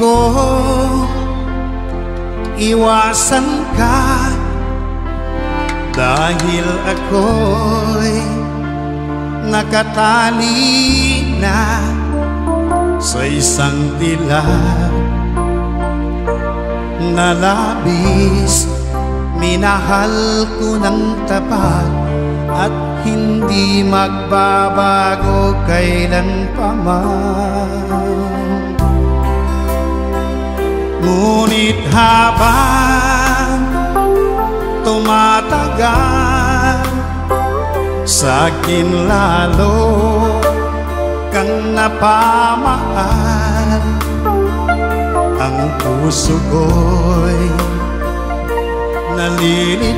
ko iwasan ka, dahil ako'y nakatali na sa isang dilag na labis. Minahal ko ng tapat at hindi magbabago kailan pa man. Ngunit habang tumatagal, sa'kin lalo kang napamahal. Ang puso ko'y nalilito